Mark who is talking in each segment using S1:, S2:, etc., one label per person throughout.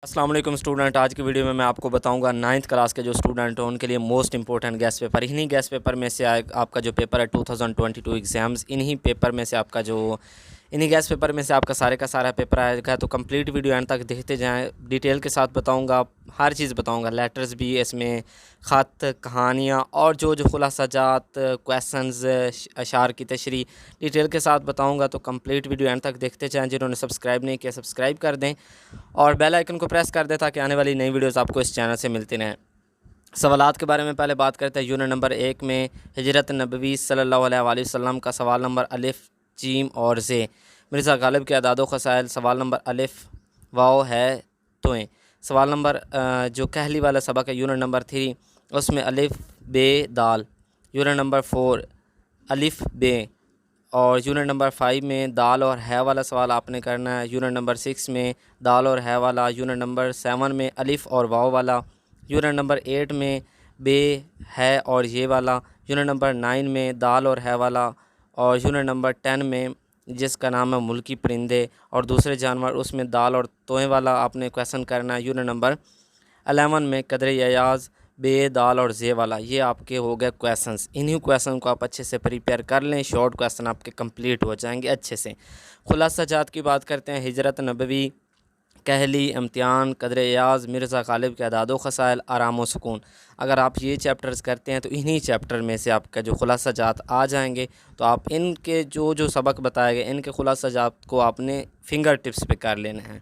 S1: अस्सलाम वालेकुम स्टूडेंट। आज की वीडियो में मैं आपको बताऊंगा 9th क्लास के जो स्टूडेंट हैं उनके लिए मोस्ट इंपॉर्टेंट गैस पेपर। इन्हीं गैस पेपर में से आपका जो पेपर है 2022 एग्ज़ाम्स, इन्हीं पेपर में से आपका जो इन्हीं गैस पेपर में से आपका सारे का सारा पेपर आएगा। तो कंप्लीट वीडियो एंड तक देखते जाएं, डिटेल के साथ बताऊंगा, हर चीज़ बताऊंगा। लेटर्स भी इसमें, ख़त, कहानियाँ और जो जो खुलासाजात, क्वेश्चंस, अशार की तशरीह डिटेल के साथ बताऊंगा। तो कंप्लीट वीडियो एंड तक देखते जाएं। जिन्होंने सब्सक्राइब नहीं किया सब्सक्राइब कर दें और बेल आइकन को प्रेस कर दें ताकि आने वाली नई वीडियोस आपको इस चैनल से मिलती रहें। सवालात के बारे में पहले बात करते हैं। यूनिट नंबर 1 में हिजरत नबवी सल्लल्लाहु अलैहि वसल्लम का सवाल नंबर अलिफ, जीम और जे। मिर्ज़ा गालिब के अदाद व ख़साइल सवाल नंबर अलिफ, वाओ है तोएँ। सवाल नंबर जो कहली वाला सबक है यूनिट नंबर 3, उसमें अलिफ बे दाल। यूनिट नंबर 4 अलिफ बे। और यूनिट नंबर 5 में दाल और है वाला सवाल आपने करना है। यूनिट नंबर 6 में दाल और है वाला। यूनिट नंबर 7 में अलिफ और वाव वाला। यूनिट नंबर 8 में बे, है और ये वाला। यूनिट नंबर 9 में दाल और है वाला। और यूनिट नंबर 10 में जिसका नाम है मुल्की परिंदे और दूसरे जानवर, उसमें दाल और तोएँ वाला आपने क्वेश्चन करना है। यूनिट नंबर 11 में कदर याज, बे, दाल और जे वाला। ये आपके हो गए क्वेश्चंस। इन्हीं क्वेश्चन को आप अच्छे से प्रिपेयर कर लें, शॉर्ट क्वेश्चन आपके कंप्लीट हो जाएंगे अच्छे से। खुलासा जात की बात करते हैं। हिजरत नबवी, कहली, इम्तिहान, कदर याज, मिर्ज़ा गालिब के अदाद व ख़साइल, आराम व सुकून। अगर आप ये चैप्टर्स करते हैं तो इन्हीं चैप्टर में से आपका जो खुलासा जात आ जाएंगे। तो आप इनके जो जो सबक बताए गए इनके खुलासा जात को आपने फिंगर टिप्स पे कर लेना है।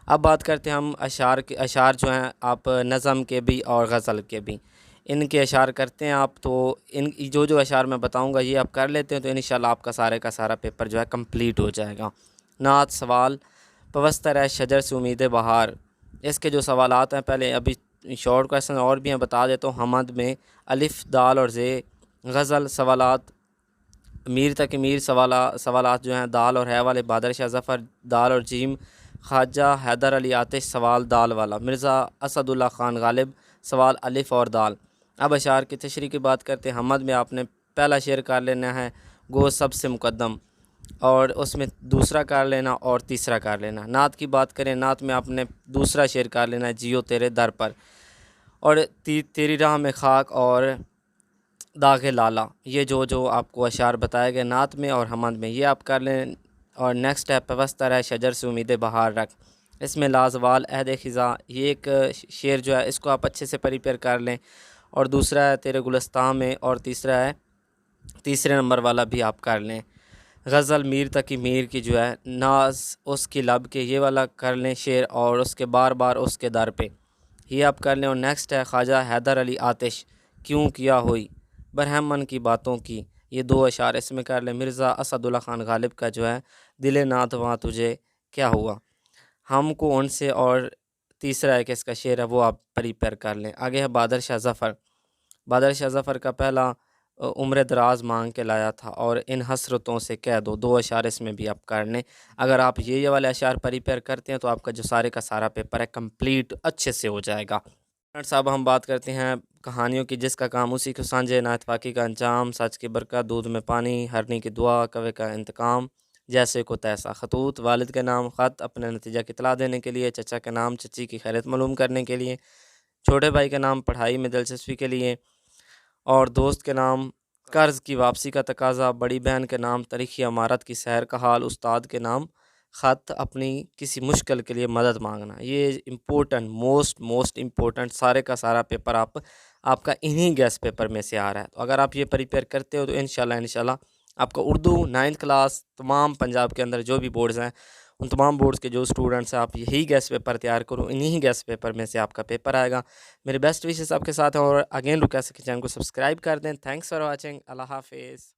S1: अब बात करते हैं हम अशार के। अशार जो हैं आप नज़म के भी और गज़ल के भी, इनके अशार करते हैं आप। तो इन जो जो अशार मैं बताऊंगा ये आप कर लेते हैं तो इंशाल्लाह आपका सारे का सारा पेपर जो है कंप्लीट हो जाएगा। नात सवाल, पवस्तर है शजर से उम्मीद बहार। इसके जो सवालात हैं पहले अभी शॉर्ट क्वेश्चन और भी हैं बता देता हूँ। हमद में अलिफ, दाल और जे। गज़ल सवालात मीर तक मीर सवालात जो हैं दाल और है वाले। बादर शाह ज़फ़र दाल और जीम। ख्वाजा हैदर अली आतिश सवाल दाल वाला। मिर्ज़ा असदुल्ला ख़ान गालिब सवाल अलिफ़ और दाल। अब अशार की तशरीह की बात करते हैं। हमद में आपने पहला शेर कर लेना है गो सबसे मुकद्दम, और उसमें दूसरा कर लेना और तीसरा कर लेना। नात की बात करें, नात में आपने दूसरा शेर कर लेना है जियो तेरे दर पर, और तेरी राह में खाक और दागे लाला। ये जो जो आपको अशार बताए गए नात में और हमद में ये आप कर लें। और नेक्स्ट है पवस्तर है शजर से उम्मीद बहार रख। इसमें लाजवाल अहद ख़िज़ा, ये एक शेर जो है इसको आप अच्छे से प्रिपेयर कर लें। और दूसरा है तेरे गुलस्तान में, और तीसरा है तीसरे नंबर वाला भी आप कर लें। गज़ल मीर तकी मीर की जो है नाज उसकी लब के, ये वाला कर लें शेर। और उसके बार बार उसके दर पे, ये आप कर लें। और नेक्स्ट है ख्वाजा हैदर अली आतिश क्यों किया हुई बरहमन की बातों की, ये दो अशार इसमें कर लें। मिर्ज़ा असदुल्ला ख़ान गालिब का जो है दिले नात वहाँ तुझे क्या हुआ, हमको उनसे। और तीसरा एक इसका शेर है वो आप प्रिपेयर कर लें। आगे है बादर शाह ज़फ़र। बादर शाह ज़फ़र का पहला उम्र दराज मांग के लाया था और इन हसरतों से कह दो, दो अशार इसमें भी आप कर लें। अगर आप ये वाले अशार प्रिपेयर करते हैं तो आपका जो सारे का सारा पेपर है कंप्लीट अच्छे से हो जाएगा। साहब हम बात करते हैं कहानियों की। जिसका काम उसी को सांझे, नाइतफाकी का अंजाम, सच की बरकत, दूध में पानी, हरनी की दुआ, कवे का इंतकाम, जैसे को तैसा। खतूत वालिद के नाम, ख़त अपने नतीजा की इतला देने के लिए, चचा के नाम चची की खैरियत मालूम करने के लिए, छोटे भाई के नाम पढ़ाई में दिलचस्पी के लिए, और दोस्त के नाम कर्ज़ की वापसी का तकाजा, बड़ी बहन के नाम तारीख़ी इमारत की सैर का हाल, उस्ताद के नाम ख़त अपनी किसी मुश्किल के लिए मदद मांगना। ये इम्पोर्टेंट मोस्ट इम्पोर्टेंट सारे का सारा पेपर आपका इन्हीं गैस पेपर में से आ रहा है। तो अगर आप ये प्रिपेयर करते हो तो इंशाल्लाह आपका उर्दू 9th क्लास तमाम पंजाब के अंदर जो भी बोर्ड्स हैं उन तमाम बोर्ड्स के जो स्टूडेंट्स हैं आप यही गैस पेपर तैयार करो, इन्हीं गैस पेपर में से आपका पेपर आएगा। मेरे बेस्ट विशेस आपके साथ हैं और अगेन रिक्वेस्ट है कि चैनल को सब्सक्राइब कर दें। Thanks for watching. अल्लाह हाफिज़।